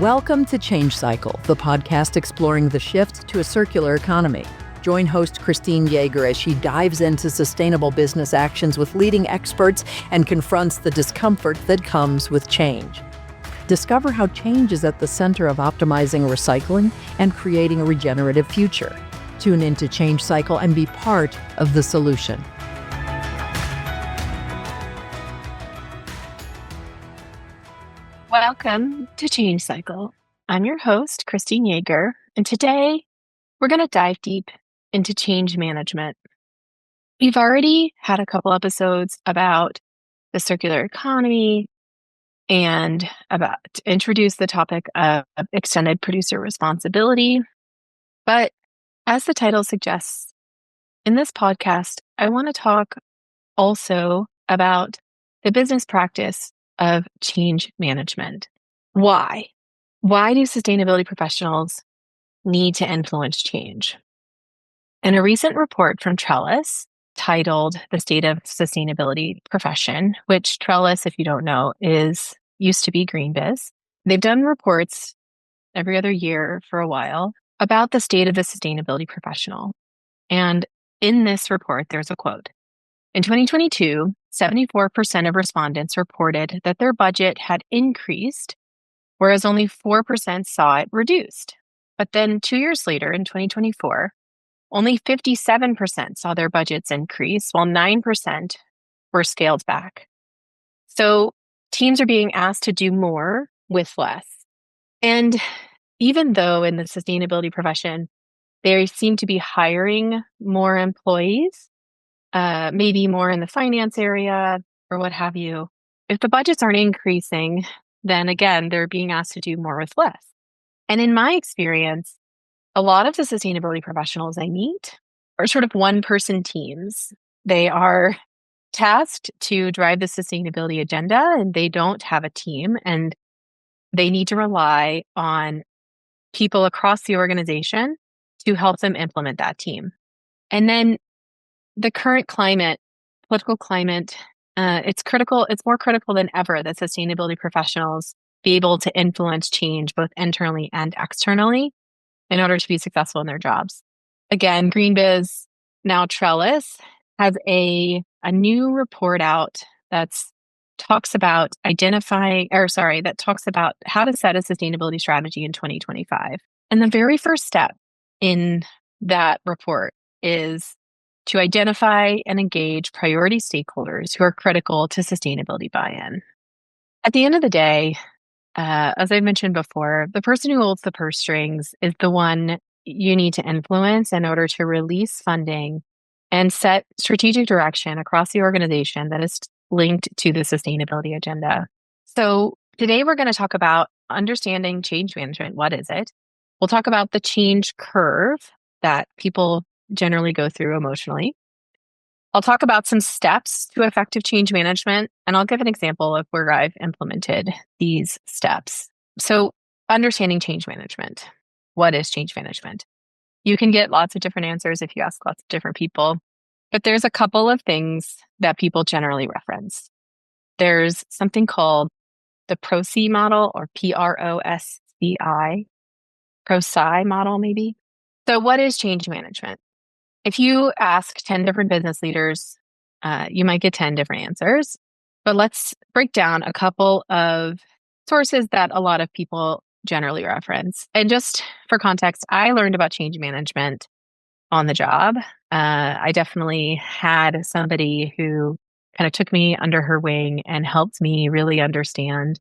Welcome to Change Cycle, the podcast exploring the shift to a circular economy. Join host Christine Yeager as she dives into sustainable business actions with leading experts and confronts the discomfort that comes with change. Discover how change is at the center of optimizing recycling and creating a regenerative future. Tune into Change Cycle and be part of the solution. Welcome to Change Cycle. I'm your host, Christine Yeager, and today we're going to dive deep into change management. We've already had a couple episodes about the circular economy and about to introduce the topic of extended producer responsibility. But as the title suggests, in this podcast, I want to talk also about the business practice of change management. Why? Why do sustainability professionals need to influence change? In a recent report from Trellis titled The State of Sustainability Profession, which Trellis, if you don't know, used to be GreenBiz. They've done reports every other year for a while about the state of the sustainability professional. And in this report, there's a quote. In 2022, 74% of respondents reported that their budget had increased, whereas only 4% saw it reduced. But then 2 years later, in 2024, only 57% saw their budgets increase, while 9% were scaled back. So teams are being asked to do more with less. And even though in the sustainability profession, they seem to be hiring more employees, maybe more in the finance area or what have you. If the budgets aren't increasing, then again, they're being asked to do more with less. And in my experience, a lot of the sustainability professionals I meet are sort of one-person teams. They are tasked to drive the sustainability agenda, and they don't have a team, and they need to rely on people across the organization to help them implement that team. And then the current political climate, it's more critical than ever that sustainability professionals be able to influence change both internally and externally in order to be successful in their jobs. Again, GreenBiz, now Trellis, has a new report out that talks about how to set a sustainability strategy in 2025. And the very first step in that report is to identify and engage priority stakeholders who are critical to sustainability buy-in. At the end of the day, as I mentioned before, the person who holds the purse strings is the one you need to influence in order to release funding and set strategic direction across the organization that is linked to the sustainability agenda. So today we're going to talk about understanding change management. What is it? We'll talk about the change curve that people generally go through emotionally. I'll talk about some steps to effective change management, and I'll give an example of where I've implemented these steps. So, understanding change management. What is change management? You can get lots of different answers if you ask lots of different people, but there's a couple of things that people generally reference. There's something called the PROSCI model, or PROSCI, PROSCI model maybe. So what is change management? If you ask 10 different business leaders, you might get 10 different answers. But let's break down a couple of sources that a lot of people generally reference. And just for context, I learned about change management on the job. I definitely had somebody who kind of took me under her wing and helped me really understand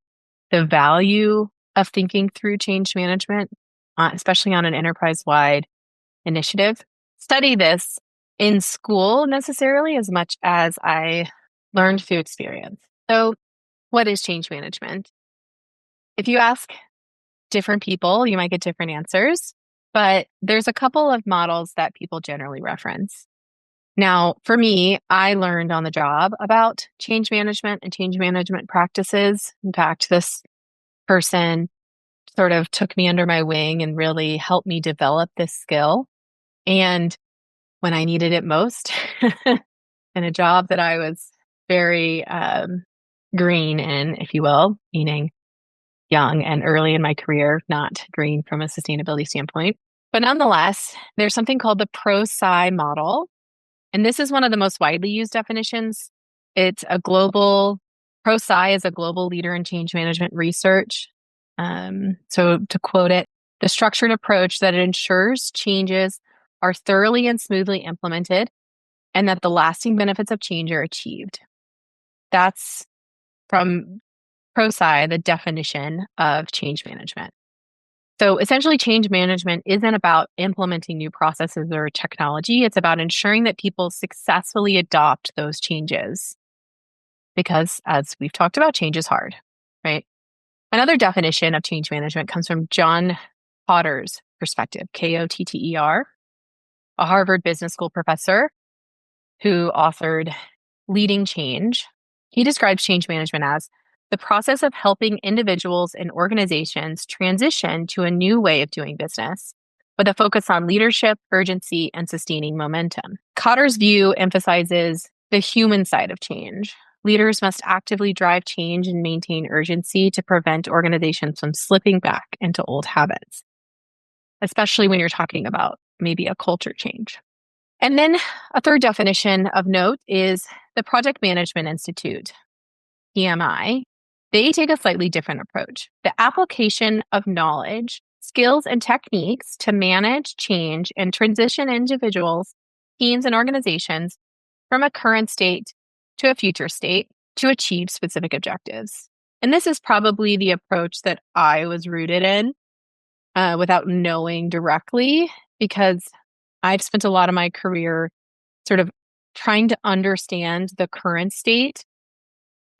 the value of thinking through change management, especially on an enterprise-wide initiative. Study this in school necessarily as much as I learned through experience. So what is change management? If you ask different people, you might get different answers, but there's a couple of models that people generally reference. Now, for me, I learned on the job about change management and change management practices. In fact, this person sort of took me under my wing and really helped me develop this skill. And when I needed it most, in a job that I was very green in, if you will, meaning young and early in my career, not green from a sustainability standpoint. But nonetheless, there's something called the PROSCI model. And this is one of the most widely used definitions. PROSCI is a global leader in change management research. So to quote it, the structured approach that ensures changes are thoroughly and smoothly implemented and that the lasting benefits of change are achieved. That's from PROSCI, the definition of change management. So essentially, change management isn't about implementing new processes or technology. It's about ensuring that people successfully adopt those changes. Because as we've talked about, change is hard, right? Another definition of change management comes from John Kotter's perspective, Kotter, a Harvard Business School professor who authored Leading Change. He describes change management as the process of helping individuals and organizations transition to a new way of doing business with a focus on leadership, urgency, and sustaining momentum. Kotter's view emphasizes the human side of change. Leaders must actively drive change and maintain urgency to prevent organizations from slipping back into old habits, especially when you're talking about maybe a culture change. And then a third definition of note is the Project Management Institute, PMI. They take a slightly different approach. The application of knowledge, skills, and techniques to manage change and transition individuals, teams, and organizations from a current state to a future state to achieve specific objectives. And this is probably the approach that I was rooted in without knowing directly, because I've spent a lot of my career sort of trying to understand the current state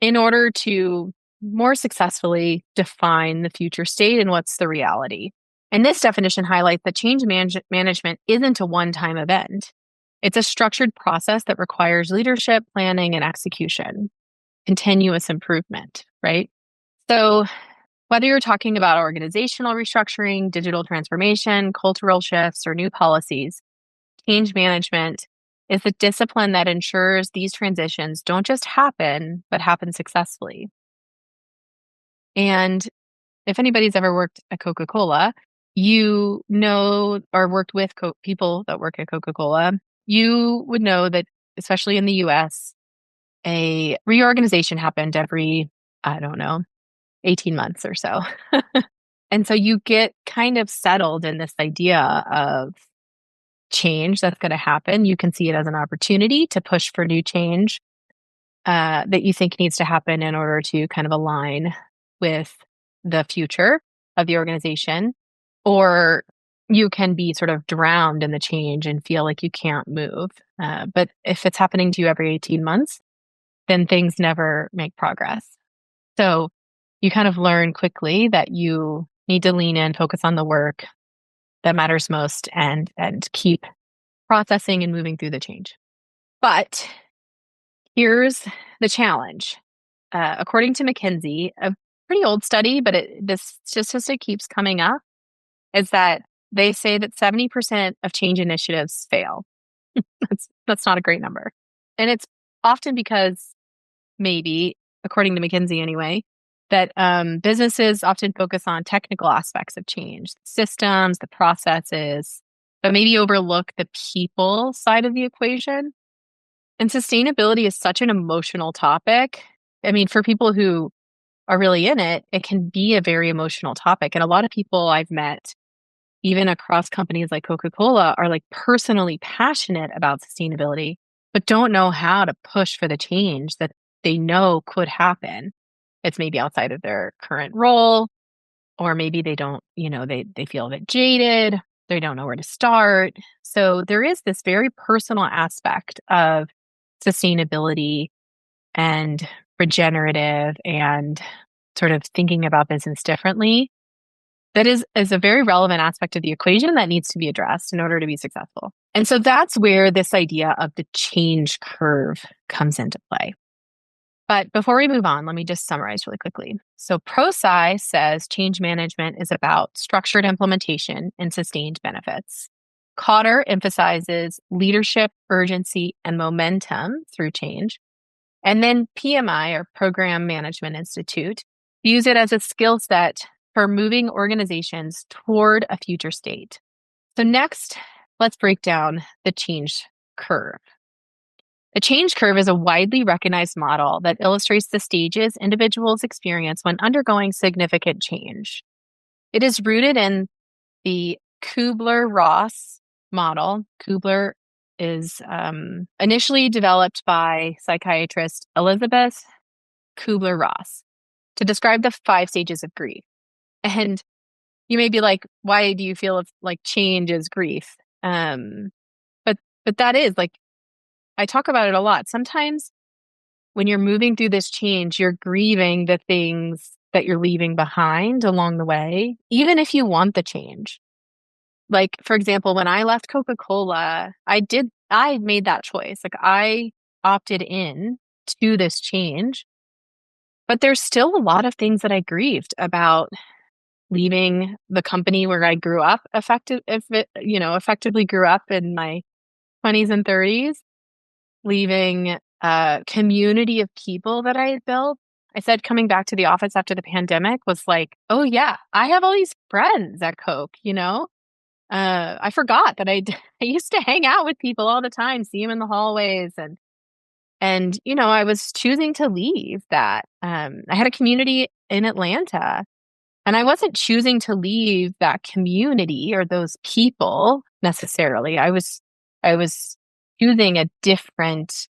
in order to more successfully define the future state and what's the reality. And this definition highlights that change management isn't a one-time event. It's a structured process that requires leadership, planning, and execution, continuous improvement, right? So whether you're talking about organizational restructuring, digital transformation, cultural shifts, or new policies, change management is the discipline that ensures these transitions don't just happen, but happen successfully. And if anybody's ever worked at Coca-Cola, you know, or worked with people that work at Coca-Cola, you would know that, especially in the US, a reorganization happened every, 18 months or so. And so you get kind of settled in this idea of change that's going to happen. You can see it as an opportunity to push for new change that you think needs to happen in order to kind of align with the future of the organization. Or you can be sort of drowned in the change and feel like you can't move. But if it's happening to you every 18 months, then things never make progress. So you kind of learn quickly that you need to lean in, focus on the work that matters most, and keep processing and moving through the change. But here's the challenge. According to McKinsey, a pretty old study, but this statistic keeps coming up, is that they say that 70% of change initiatives fail. That's not a great number. And it's often because maybe, according to McKinsey anyway, that businesses often focus on technical aspects of change, systems, the processes, but maybe overlook the people side of the equation. And sustainability is such an emotional topic. I mean, for people who are really in it, it can be a very emotional topic. And a lot of people I've met, even across companies like Coca-Cola, are like personally passionate about sustainability, but don't know how to push for the change that they know could happen. It's maybe outside of their current role, or maybe they don't, they feel a bit jaded. They don't know where to start. So there is this very personal aspect of sustainability and regenerative and sort of thinking about business differently that is a very relevant aspect of the equation that needs to be addressed in order to be successful. And so that's where this idea of the change curve comes into play. But before we move on, let me just summarize really quickly. So PROSCI says change management is about structured implementation and sustained benefits. Kotter emphasizes leadership, urgency, and momentum through change. And then PMI, or Program Management Institute, views it as a skill set for moving organizations toward a future state. So next, let's break down the change curve. The change curve is a widely recognized model that illustrates the stages individuals experience when undergoing significant change. It is rooted in the Kubler-Ross model. Kubler is initially developed by psychiatrist Elizabeth Kubler-Ross to describe the 5 stages of grief. And you may be like, why do you feel like change is grief? But that is like, I talk about it a lot. Sometimes when you're moving through this change, you're grieving the things that you're leaving behind along the way, even if you want the change. Like, for example, when I left Coca-Cola, I made that choice. Like, I opted in to this change, but there's still a lot of things that I grieved about leaving the company where I grew up, effectively grew up in my 20s and 30s, leaving a community of people that I had built. I said coming back to the office after the pandemic was like, oh yeah, I have all these friends at Coke, I forgot that I used to hang out with people all the time, see them in the hallways, and I was choosing to leave that. I had a community in Atlanta, and I wasn't choosing to leave that community or those people necessarily. I was choosing a different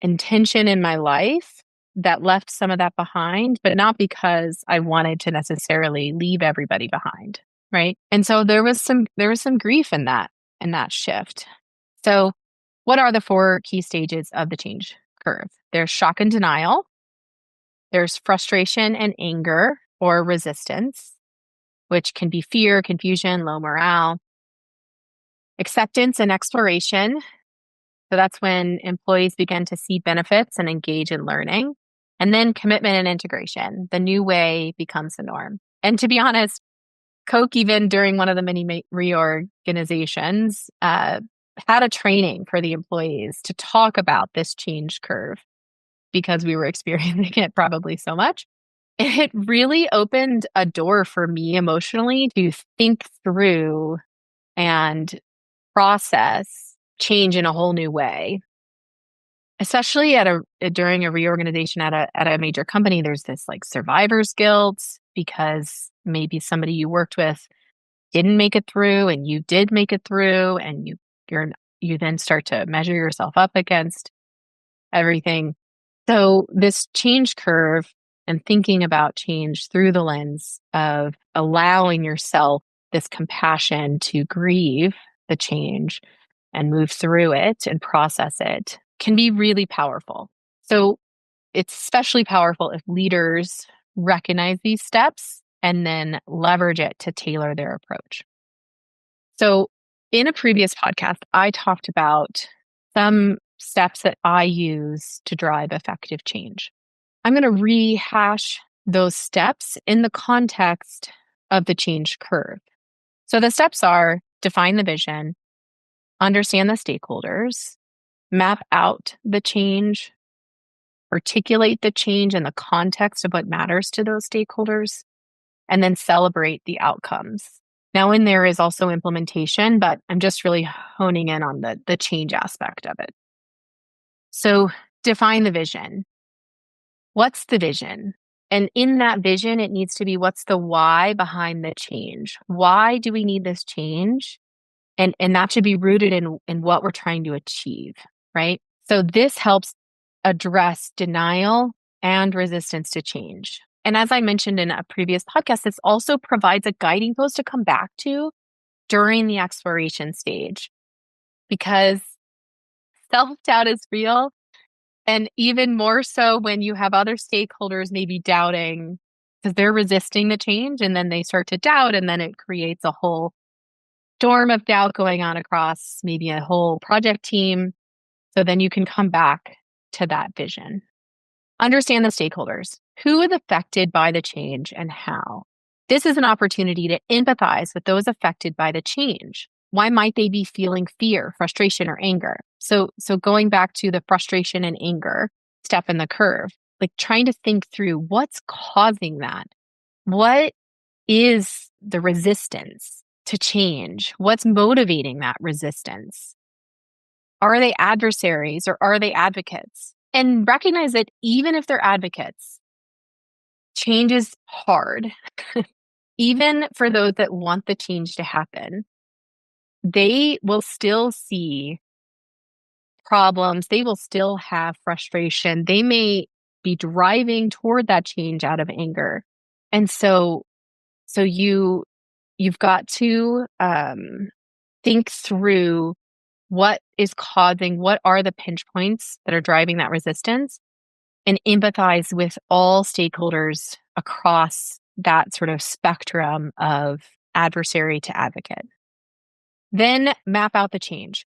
intention in my life that left some of that behind, but not because I wanted to necessarily leave everybody behind. Right. And so there was some grief in that shift. So what are the 4 key stages of the change curve? There's shock and denial. There's frustration and anger or resistance, which can be fear, confusion, low morale. Acceptance and exploration. So that's when employees begin to see benefits and engage in learning. And then commitment and integration. The new way becomes the norm. And to be honest, Coke, even during one of the many reorganizations, had a training for the employees to talk about this change curve because we were experiencing it probably so much. It really opened a door for me emotionally to think through and process change in a whole new way. Especially during a reorganization at a major company, there's this like survivor's guilt because maybe somebody you worked with didn't make it through and you did make it through, and you then start to measure yourself up against everything. So this change curve and thinking about change through the lens of allowing yourself this compassion to grieve the change and move through it and process it can be really powerful. So it's especially powerful if leaders recognize these steps and then leverage it to tailor their approach. So in a previous podcast, I talked about some steps that I use to drive effective change. I'm going to rehash those steps in the context of the change curve. So the steps are: define the vision, understand the stakeholders, map out the change, articulate the change in the context of what matters to those stakeholders, and then celebrate the outcomes. Now, in there is also implementation, but I'm just really honing in on the change aspect of it. So define the vision. What's the vision? And in that vision, it needs to be, what's the why behind the change? Why do we need this change? And that should be rooted in what we're trying to achieve, right? So this helps address denial and resistance to change. And as I mentioned in a previous podcast, this also provides a guiding post to come back to during the exploration stage, because self-doubt is real. And even more so when you have other stakeholders maybe doubting because they're resisting the change, and then they start to doubt, and then it creates a whole storm of doubt going on across maybe a whole project team. So then you can come back to that vision. Understand the stakeholders. Who is affected by the change and how? This is an opportunity to empathize with those affected by the change. Why might they be feeling fear, frustration, or anger? So going back to the frustration and anger step in the curve, like trying to think through what's causing that. What is the resistance to change? What's motivating that resistance? Are they adversaries or are they advocates? And recognize that even if they're advocates, change is hard. Even for those that want the change to happen, they will still see problems. They will still have frustration. They may be driving toward that change out of anger. And so you've got to think through what are the pinch points that are driving that resistance, and empathize with all stakeholders across that sort of spectrum of adversary to advocate. Then map out the change.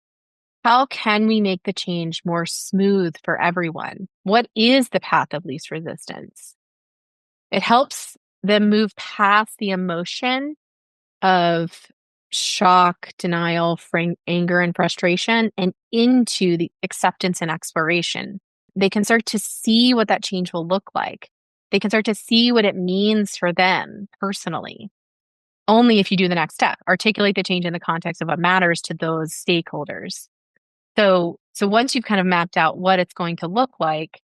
How can we make the change more smooth for everyone? What is the path of least resistance? It helps them move past the emotion of shock, denial, anger, and frustration, and into the acceptance and exploration. They can start to see what that change will look like. They can start to see what it means for them personally. Only if you do the next step, articulate the change in the context of what matters to those stakeholders. So once you've kind of mapped out what it's going to look like,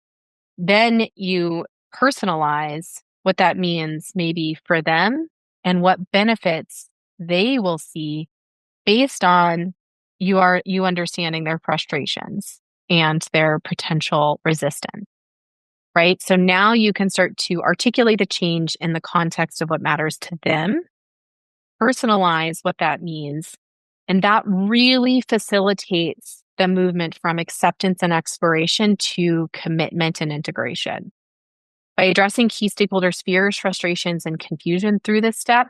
then you personalize what that means maybe for them and what benefits they will see based on you understanding their frustrations and their potential resistance, right? So now you can start to articulate the change in the context of what matters to them, personalize what that means, and that really facilitates the movement from acceptance and exploration to commitment and integration. By addressing key stakeholders' fears, frustrations, and confusion through this step,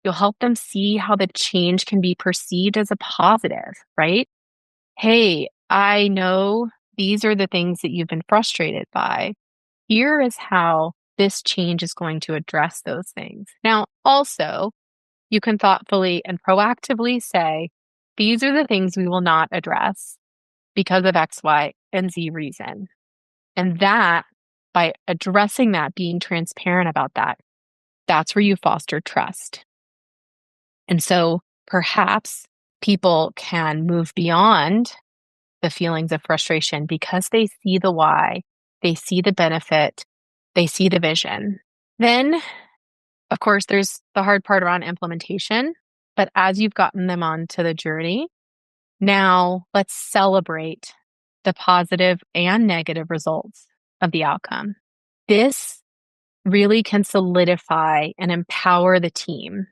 you'll help them see how the change can be perceived as a positive, right? Hey, I know these are the things that you've been frustrated by. Here is how this change is going to address those things. Now, also, you can thoughtfully and proactively say, these are the things we will not address because of X, Y, and Z reason. And that, by addressing that, being transparent about that, that's where you foster trust. And so perhaps people can move beyond the feelings of frustration because they see the why, they see the benefit, they see the vision. Then, of course, there's the hard part around implementation. But as you've gotten them onto the journey, now let's celebrate the positive and negative results of the outcome. This really can solidify and empower the team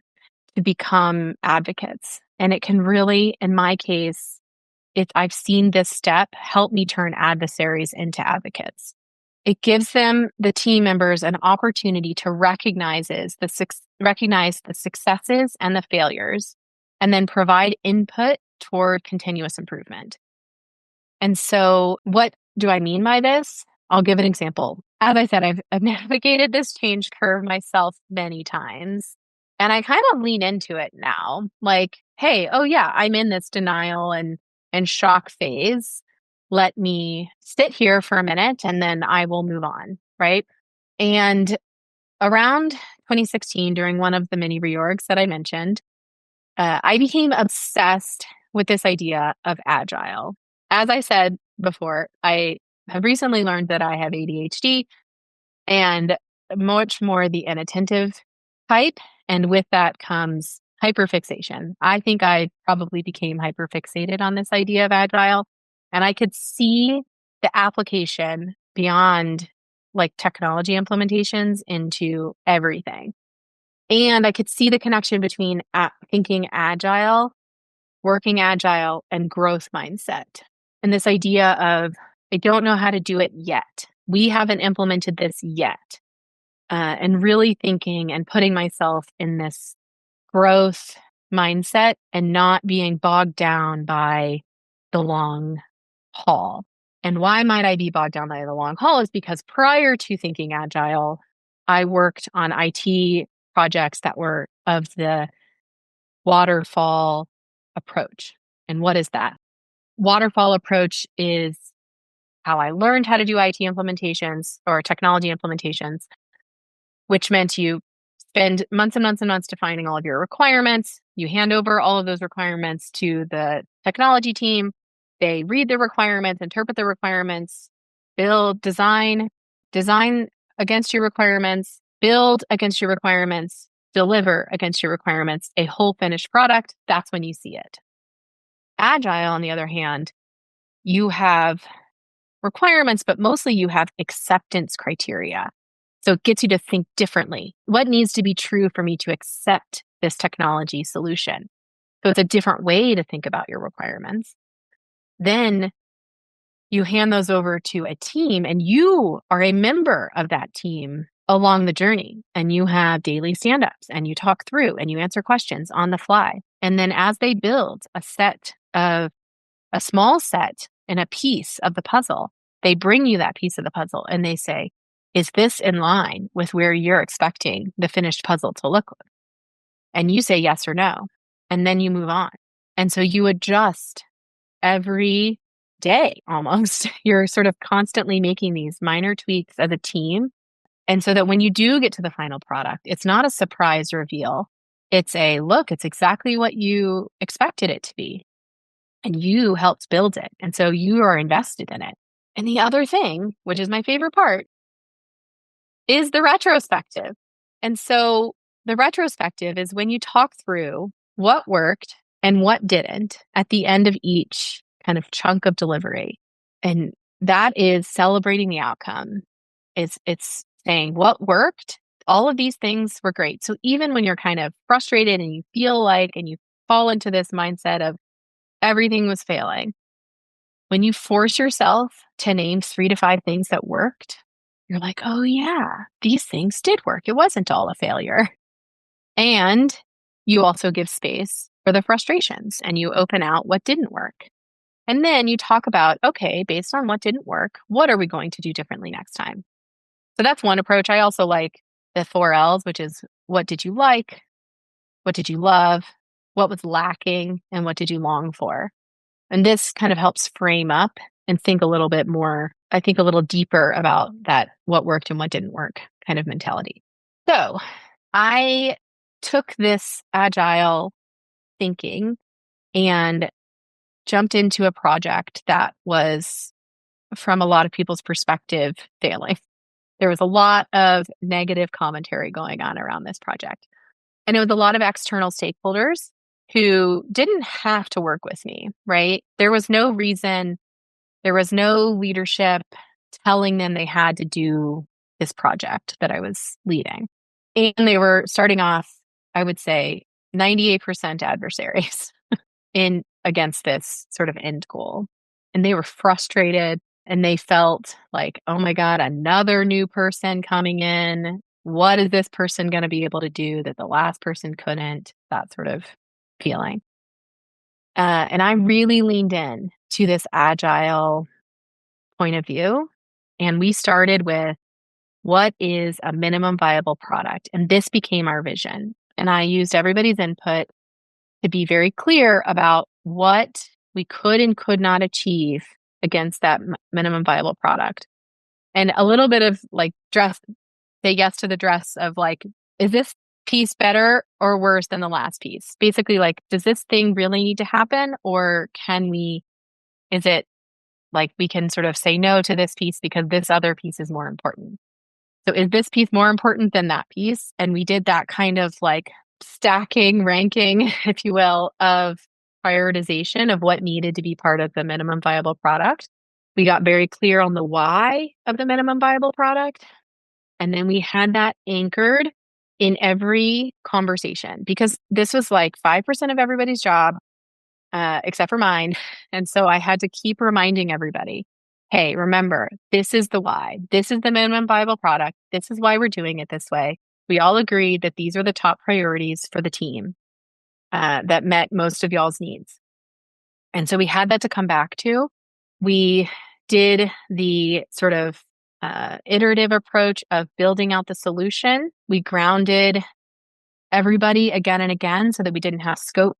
to become advocates. And it can really, in my case, I've seen this step help me turn adversaries into advocates. It gives them, the team members, an opportunity to recognize the successes and the failures, and then provide input toward continuous improvement. And so what do I mean by this? I'll give an example. As I said, I've navigated this change curve myself many times, and I kind of lean into it now. Like, hey, oh yeah, I'm in this denial and shock phase. Let me sit here for a minute and then I will move on, right? And around 2016, during one of the mini reorgs that I mentioned, I became obsessed with this idea of Agile. As I said before, I have recently learned that I have ADHD and much more the inattentive type. And with that comes hyperfixation. I think I probably became hyperfixated on this idea of Agile. And I could see the application beyond like technology implementations into everything. And I could see the connection between thinking Agile, working Agile, and growth mindset. And this idea of, I don't know how to do it yet. We haven't implemented this yet. And really thinking and putting myself in this growth mindset and not being bogged down by the long haul. And why might I be bogged down by the long haul is because prior to thinking Agile, I worked on IT projects that were of the waterfall approach. And what is that? Waterfall approach is how I learned how to do IT implementations or technology implementations, which meant you spend months and months and months defining all of your requirements. You hand over all of those requirements to the technology team. They read the requirements, interpret the requirements, build, design against your requirements, build against your requirements, deliver against your requirements, a whole finished product. That's when you see it. Agile, on the other hand, you have requirements, but mostly you have acceptance criteria. So it gets you to think differently. What needs to be true for me to accept this technology solution? So it's a different way to think about your requirements. Then you hand those over to a team, and you are a member of that team along the journey. And you have daily stand-ups, and you talk through, and you answer questions on the fly. And then as they build a small set and a piece of the puzzle, they bring you that piece of the puzzle and they say, is this in line with where you're expecting the finished puzzle to look like? And you say yes or no. And then you move on. And so you adjust every day almost. You're sort of constantly making these minor tweaks as a team. And so that when you do get to the final product, it's not a surprise reveal. It's a look, it's exactly what you expected it to be. And you helped build it. And so you are invested in it. And the other thing, which is my favorite part, is the retrospective. And so the retrospective is when you talk through what worked and what didn't at the end of each kind of chunk of delivery. And that is celebrating the outcome. It's saying what worked. All of these things were great. So even when you're kind of frustrated and you feel like, and you fall into this mindset of everything was failing, when you force yourself to name 3 to 5 things that worked, you're like, oh yeah, these things did work. It wasn't all a failure. And you also give space for the frustrations and you open out what didn't work. And then you talk about, okay, based on what didn't work, what are we going to do differently next time? So that's one approach. I also like the 4 L's, which is what did you like? What did you love? What was lacking? And what did you long for? And this kind of helps frame up and think a little bit more, I think a little deeper about that, what worked and what didn't work kind of mentality. So I took this agile thinking and jumped into a project that was, from a lot of people's perspective, failing. There was a lot of negative commentary going on around this project. And it was a lot of external stakeholders who didn't have to work with me, right? There was no reason, there was no leadership telling them they had to do this project that I was leading. And they were starting off, I would say, 98% adversaries in against this sort of end goal. And they were frustrated and they felt like, oh my God, another new person coming in. What is this person going to be able to do that the last person couldn't? That sort of feeling. And I really leaned in to this agile point of view. And we started with what is a minimum viable product? And this became our vision. And I used everybody's input to be very clear about what we could and could not achieve against that minimum viable product. And a little bit of like say yes to the dress of like, is this piece better or worse than the last piece? Basically, like, does this thing really need to happen? Or is it like we can sort of say no to this piece because this other piece is more important? So is this piece more important than that piece? And we did that kind of like stacking, ranking, if you will, of prioritization of what needed to be part of the minimum viable product. We got very clear on the why of the minimum viable product. And then we had that anchored in every conversation because this was like 5% of everybody's job, except for mine. And so I had to keep reminding everybody, hey, remember, this is the why. This is the minimum viable product. This is why we're doing it this way. We all agreed that these are the top priorities for the team that met most of y'all's needs. And so we had that to come back to. We did the sort of iterative approach of building out the solution. We grounded everybody again and again so that we didn't have scope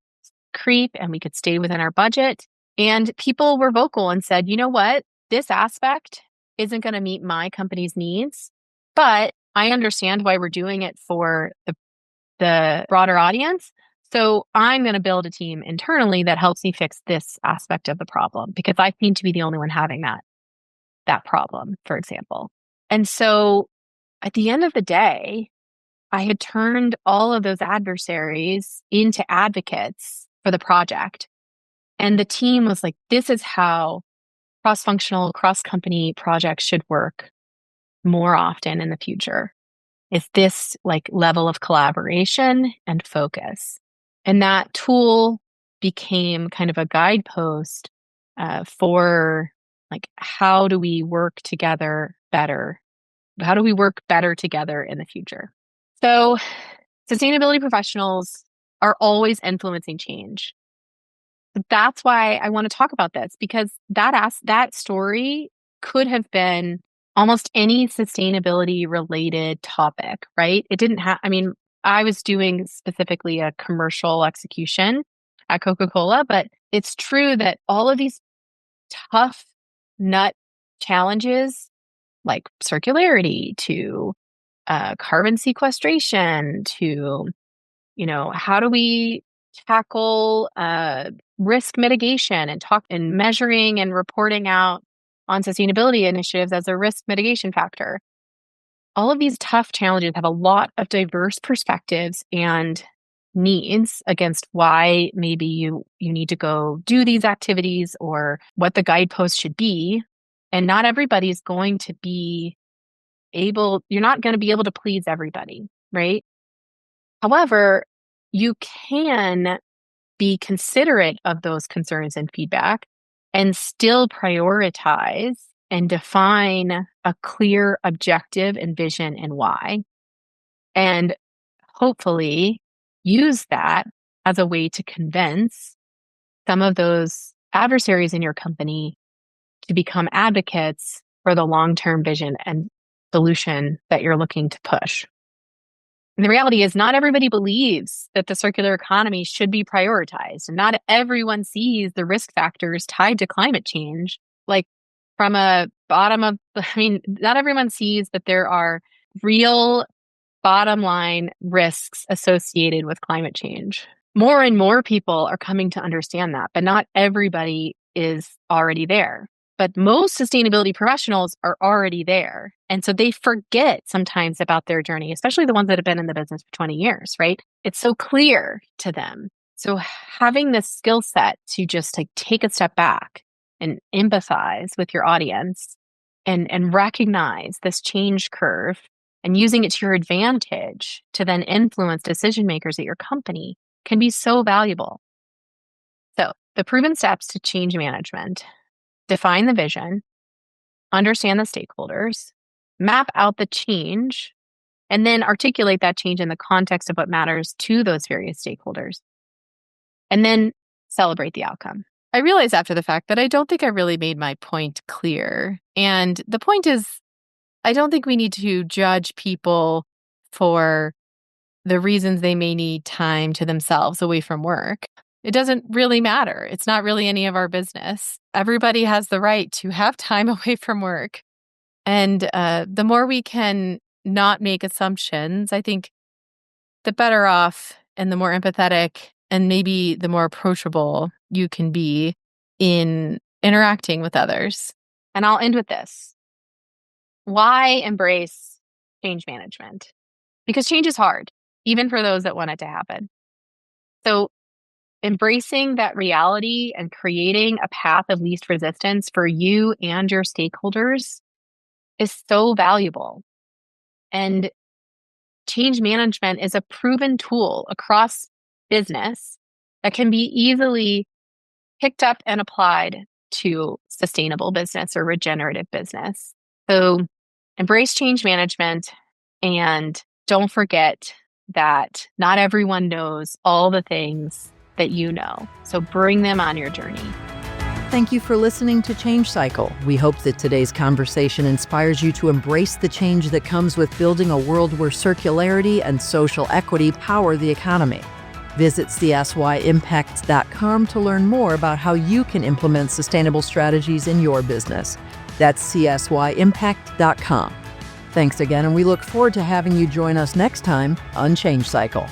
creep and we could stay within our budget. And people were vocal and said, you know what? this aspect isn't going to meet my company's needs, but I understand why we're doing it for the broader audience. So I'm going to build a team internally that helps me fix this aspect of the problem because I seem to be the only one having that problem, for example. And so at the end of the day, I had turned all of those adversaries into advocates for the project. And the team was like, this is how cross-functional, cross-company projects should work more often in the future. Is this like level of collaboration and focus? And that tool became kind of a guidepost for like, how do we work together better? How do we work better together in the future? So sustainability professionals are always influencing change. That's why I want to talk about this, because that story could have been almost any sustainability related topic, right? It didn't have, I mean, I was doing specifically a commercial execution at Coca-Cola, but it's true that all of these tough nut challenges like circularity to carbon sequestration to, how do we tackle risk mitigation and measuring and reporting out on sustainability initiatives as a risk mitigation factor. All of these tough challenges have a lot of diverse perspectives and needs against why maybe you need to go do these activities or what the guidepost should be. And not everybody's going to be you're not going to be able to please everybody, right? However, you can be considerate of those concerns and feedback and still prioritize and define a clear objective and vision and why. And hopefully use that as a way to convince some of those adversaries in your company to become advocates for the long-term vision and solution that you're looking to push. And the reality is not everybody believes that the circular economy should be prioritized. And not everyone sees the risk factors tied to climate change. Like not everyone sees that there are real bottom line risks associated with climate change. More and more people are coming to understand that, but not everybody is already there. But most sustainability professionals are already there. And so they forget sometimes about their journey, especially the ones that have been in the business for 20 years, right? It's so clear to them. So having this skill set to just like take a step back and empathize with your audience and recognize this change curve and using it to your advantage to then influence decision makers at your company can be so valuable. So the proven steps to change management: define the vision, understand the stakeholders, map out the change, and then articulate that change in the context of what matters to those various stakeholders, and then celebrate the outcome. I realize after the fact that I don't think I really made my point clear. And the point is, I don't think we need to judge people for the reasons they may need time to themselves away from work. It doesn't really matter. It's not really any of our business. Everybody has the right to have time away from work. And the more we can not make assumptions, I think the better off and the more empathetic and maybe the more approachable you can be in interacting with others. And I'll end with this. Why embrace change management? Because change is hard, even for those that want it to happen. So embracing that reality and creating a path of least resistance for you and your stakeholders is so valuable. And change management is a proven tool across business that can be easily picked up and applied to sustainable business or regenerative business. So embrace change management and don't forget that not everyone knows all the things that you know. So bring them on your journey. Thank you for listening to Change Cycle. We hope that today's conversation inspires you to embrace the change that comes with building a world where circularity and social equity power the economy. Visit csyimpact.com to learn more about how you can implement sustainable strategies in your business. That's csyImpact.com. Thanks again, and we look forward to having you join us next time on Change Cycle.